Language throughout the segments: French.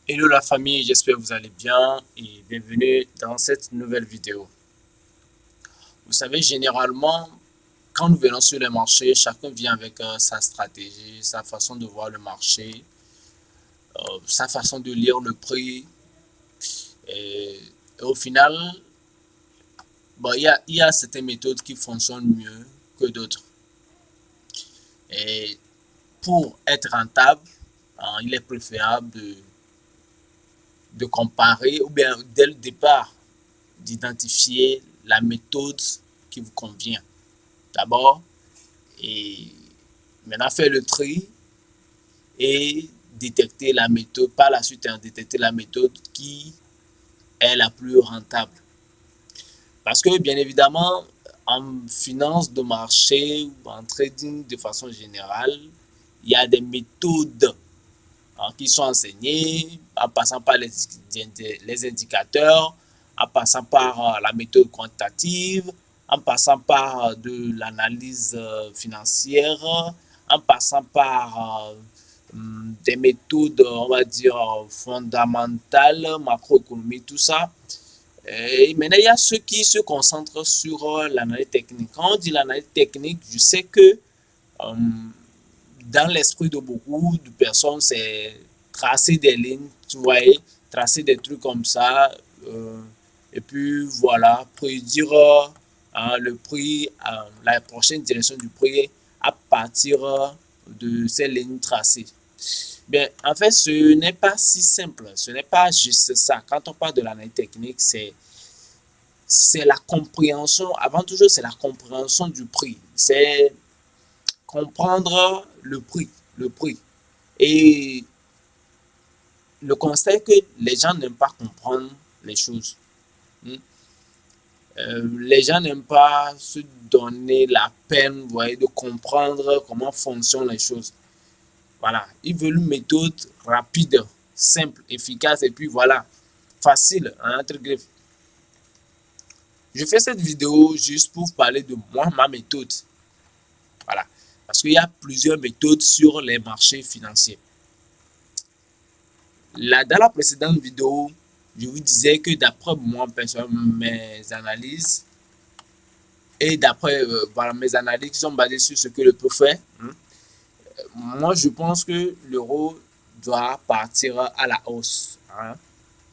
Hello la famille, j'espère que vous allez bien et bienvenue dans cette nouvelle vidéo. Vous savez, généralement, quand nous venons sur le marché, chacun vient avec sa stratégie, sa façon de voir le marché, sa façon de lire le prix. Et au final, bon, il y a certaines méthodes qui fonctionnent mieux que d'autres. Et pour être rentable, hein, il est préférable de comparer ou bien dès le départ d'identifier la méthode qui vous convient. D'abord, et maintenant faire le tri et détecter la méthode, par la suite, hein, détecter la méthode qui est la plus rentable. Parce que, bien évidemment, en finance de marché ou en trading de façon générale, il y a des méthodes hein, qui sont enseignées en passant par les indicateurs, en passant par la méthode quantitative, en passant par de l'analyse financière, en passant par des méthodes, on va dire, fondamentales, macroéconomie, tout ça. Et maintenant, il y a ceux qui se concentrent sur l'analyse technique. Quand on dit l'analyse technique, je sais que dans l'esprit de beaucoup de personnes, c'est tracer des lignes, tu vois, tracer des trucs comme ça. Et puis voilà, prédire le prix, la prochaine direction du prix à partir de ces lignes tracées. Bien, en fait, ce n'est pas si simple. Ce n'est pas juste ça. Quand on parle de l'analyse technique, c'est la compréhension, avant tout chose, c'est la compréhension du prix. C'est comprendre le prix. Et le constat est que les gens n'aiment pas comprendre les choses. Hmm. Les gens n'aiment pas se donner la peine, vous voyez, de comprendre comment fonctionnent les choses. Voilà, ils veulent une méthode rapide, simple, efficace et puis voilà, facile, hein, entre griffes. Je fais cette vidéo juste pour parler de moi, ma méthode. Voilà, parce qu'il y a plusieurs méthodes sur les marchés financiers. Là, dans la précédente vidéo, je vous disais que d'après moi, mes analyses, et d'après voilà, mes analyses qui sont basées sur ce que le peut faire, moi je pense que l'euro doit partir à la hausse. Hein.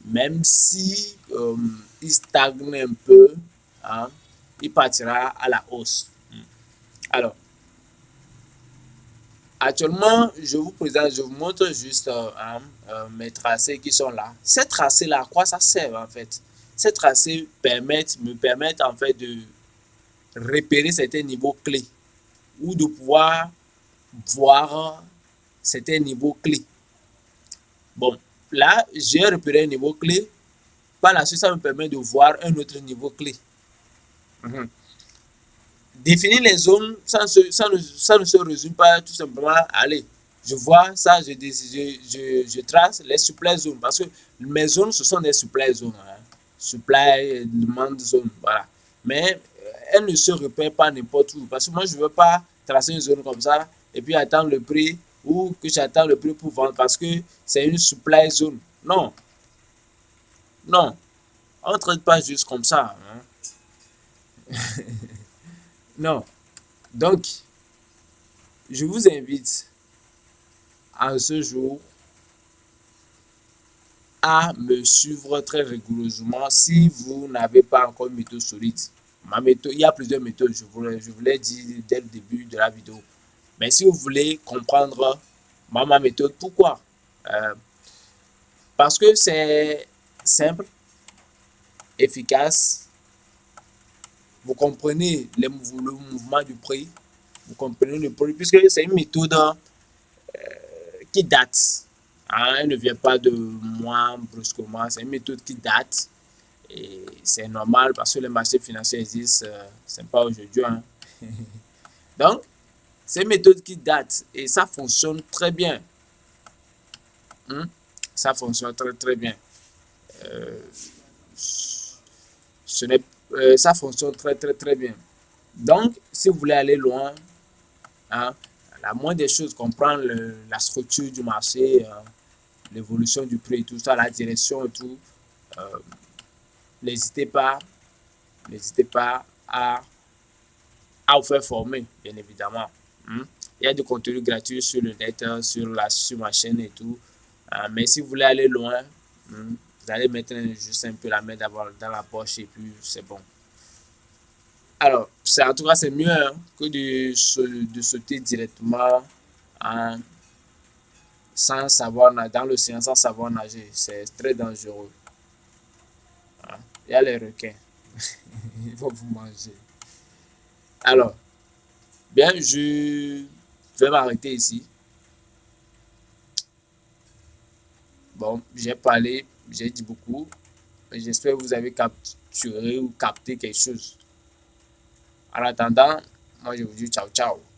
Même si il stagne un peu, hein, il partira à la hausse. Alors, actuellement, je vous présente, je vous montre juste mes tracés qui sont là. Ces tracés-là, à quoi ça sert en fait? Ces tracés me permettent en fait de repérer certains niveaux clés ou de pouvoir voir certains niveaux clés. Bon, là, j'ai repéré un niveau clé. Par la suite, ça me permet de voir un autre niveau clé. Mhm. Définir les zones, ça ne se résume pas tout simplement à aller. Je vois ça, je trace les supply zones parce que mes zones, ce sont des supply zones. Hein. Supply, demand zone, voilà. Mais elles ne se repèrent pas n'importe où parce que moi, je ne veux pas tracer une zone comme ça et puis attendre le prix ou que j'attends le prix pour vendre parce que c'est une supply zone. Non, non, on ne traite pas juste comme ça. Hein. Non. Donc, je vous invite à ce jour à me suivre très rigoureusement si vous n'avez pas encore une méthode solide. Ma méthode, il y a plusieurs méthodes, je vous l'ai dit dès le début de la vidéo. Mais si vous voulez comprendre ma méthode, pourquoi parce que c'est simple, efficace, vous comprenez le mouvement du prix, vous comprenez le prix, puisque c'est une méthode qui date. Hein, elle ne vient pas de moi brusquement, c'est une méthode qui date. Et c'est normal parce que les marchés financiers existent, ce n'est pas aujourd'hui. Hein. Donc, c'est une méthode qui date et ça fonctionne très bien. Ça fonctionne très très bien. Euh, ce n'est, ça fonctionne très très très bien. Donc, si vous voulez aller loin, hein, la moindre des choses, comprendre la structure du marché, l'évolution du prix et tout ça, la direction et tout, euh, n'hésitez pas, n'hésitez pas à vous faire former, bien évidemment. Hmm. Il y a du contenu gratuit sur le net, sur ma chaîne et tout. Mais si vous voulez aller loin, vous allez mettre juste un peu la main dans la poche et puis c'est bon. Alors, en tout cas, c'est mieux hein, que de sauter directement hein, sans savoir nager, dans l'océan sans savoir nager. C'est très dangereux. Hein. Il y a les requins. Ils vont vous manger. Alors, bien, je vais m'arrêter ici. Bon, j'ai parlé, j'ai dit beaucoup. J'espère que vous avez capturé ou capté quelque chose. En attendant, moi je vous dis ciao ciao.